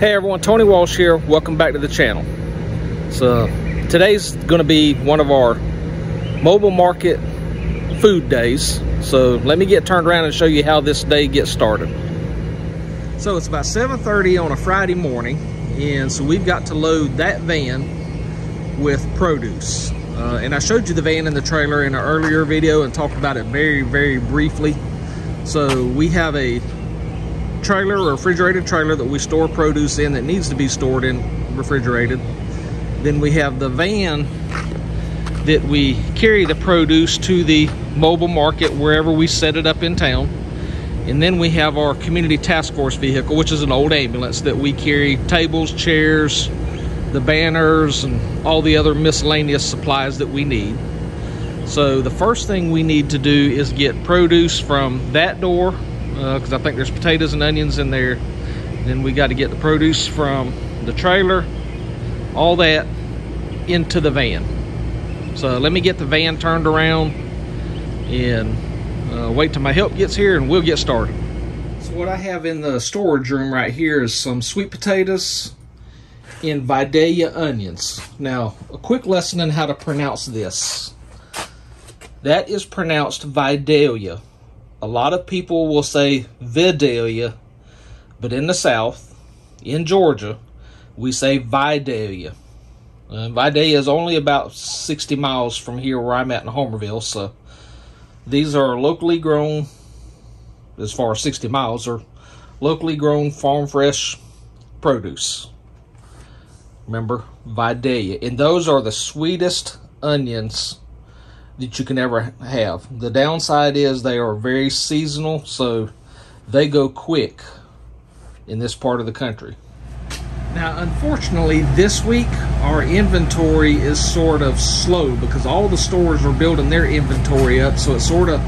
Hey everyone, Tony Walsh here. Welcome back to the channel. So today's going to be one of our mobile market food days. So let me get turned around and show you how this day gets started. So it's about 7:30 on a Friday morning, and so we've got to load that van with produce. And I showed you the van and the trailer in an earlier video and talked about it very briefly. So we have a trailer, a refrigerated trailer that we store produce in that needs to be stored in refrigerated. Then we have the van that we carry the produce to the mobile market wherever we set it up in town. And then we have our community task force vehicle, which is an old ambulance that we carry tables, chairs, the banners, and all the other miscellaneous supplies that we need. So the first thing we need to do is get produce from that door, because I think there's potatoes and onions in there. Then we got to get the produce from the trailer, all that, into the van. So let me get the van turned around and wait till my help gets here and we'll get started. So what I have in the storage room right here is some sweet potatoes and Vidalia onions. Now, a quick lesson on how to pronounce this. That is pronounced Vidalia. A lot of people will say Vidalia, but in the South, in Georgia, we say Vidalia. Vidalia is only about 60 miles from here where I'm at in Homerville, so these are locally grown, as far as 60 miles, are locally grown farm fresh produce. Remember, Vidalia. And those are the sweetest onions that you can ever have. The downside is they are very seasonal, so they go quick in this part of the country. Now, unfortunately, this week our inventory is sort of slow because all the stores are building their inventory up, so it sort of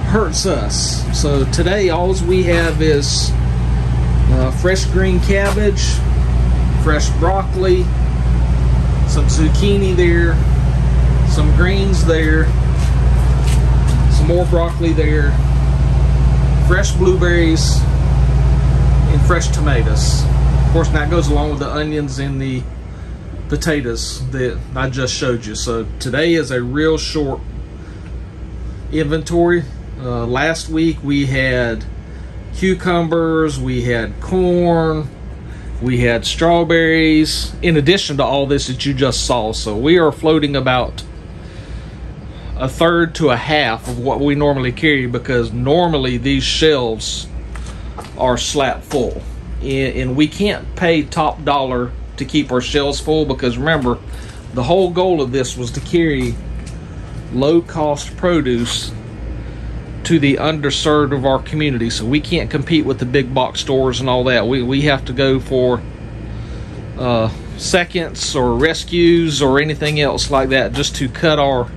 hurts us. So today all we have is fresh green cabbage, fresh broccoli, some zucchini there, some greens there, some more broccoli there, fresh blueberries, and fresh tomatoes. Of course, that goes along with the onions and the potatoes that I just showed you. So today is a real short inventory. Last week we had cucumbers, we had corn, we had strawberries, in addition to all this that you just saw. So we are floating about a third to a half of what we normally carry, because normally these shelves are slap full. And we can't pay top dollar to keep our shelves full, because remember, the whole goal of this was to carry low-cost produce to the underserved of our community. So we can't compete with the big box stores and all that. We have to go for seconds or rescues or anything else like that, just to cut our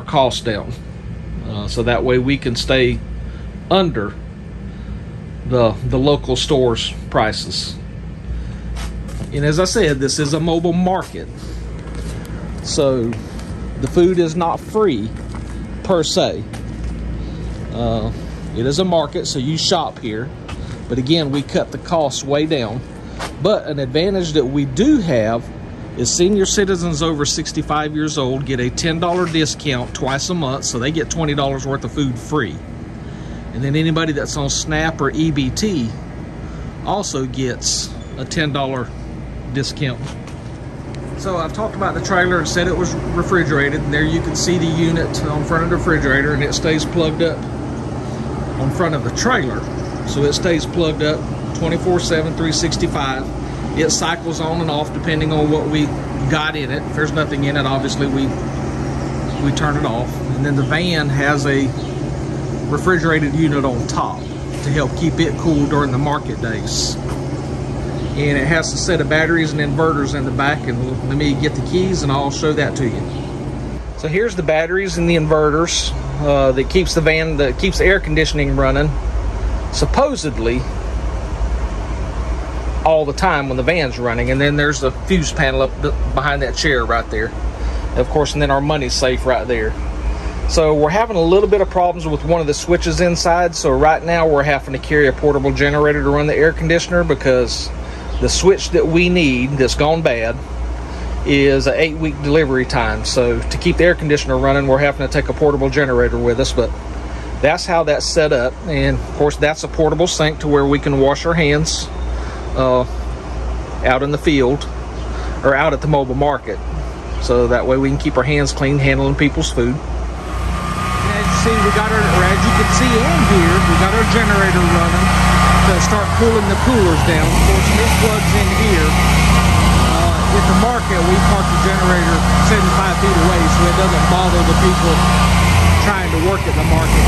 costs down, so that way we can stay under the local stores' prices. And as I said, this is a mobile market, so the food is not free per se. It is a market, so you shop here, but again, we cut the costs way down. But an advantage that we do have is senior citizens over 65 years old get a $10 discount twice a month, so they get $20 worth of food free. And then anybody that's on SNAP or EBT also gets a $10 discount. So I've talked about the trailer and said it was refrigerated, and there you can see the unit on front of the refrigerator, and it stays plugged up on front of the trailer. So it stays plugged up 24/7, 365. It cycles on and off depending on what we got in it. If there's nothing in it, obviously we turn it off. And then the van has a refrigerated unit on top to help keep it cool during the market days. And it has a set of batteries and inverters in the back, and let me get the keys and I'll show that to you. So here's the batteries and the inverters that keeps the van, that keeps the air conditioning running, supposedly all the time when the van's running. And then there's a fuse panel up behind that chair right there, of course, and then our money's safe right there. So we're having a little bit of problems with one of the switches inside, so right now we're having to carry a portable generator to run the air conditioner, because The switch that we need that's gone bad is an 8-week delivery time. So to keep the air conditioner running, we're having to take a portable generator with us, but that's how that's set up. And of course, that's a portable sink to where we can wash our hands out in the field or out at the mobile market. So that way we can keep our hands clean handling people's food. And as you see, as you can see in here, we got our generator running to start cooling the coolers down. Of course, this plugs in here. At the market, we park the generator 75 feet away, so it doesn't bother the people trying to work at the market.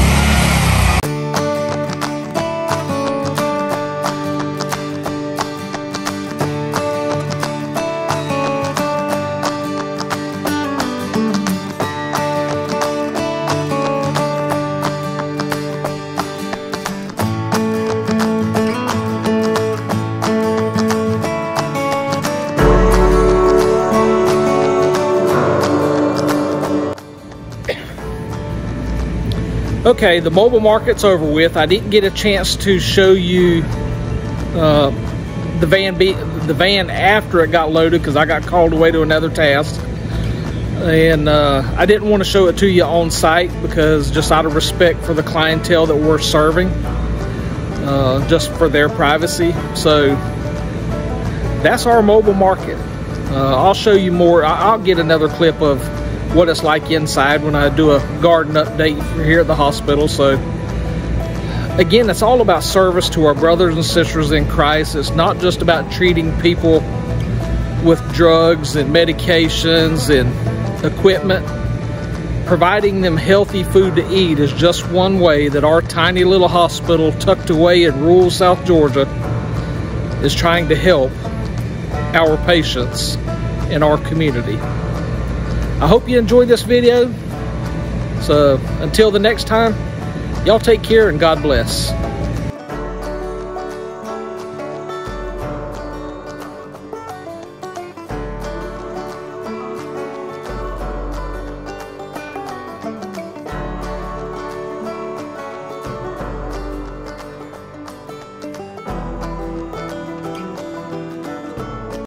Okay, the mobile market's over with. I didn't get a chance to show you the van after it got loaded because I got called away to another task, and I didn't want to show it to you on site because just out of respect for the clientele that we're serving, just for their privacy. So that's our mobile market. I'll show you more. I'll get another clip of what it's like inside when I do a garden update here at the hospital. So again, it's all about service to our brothers and sisters in Christ. It's not just about treating people with drugs and medications and equipment. Providing them healthy food to eat is just one way that our tiny little hospital tucked away in rural South Georgia is trying to help our patients in our community. I hope you enjoyed this video. So until the next time, y'all take care and God bless.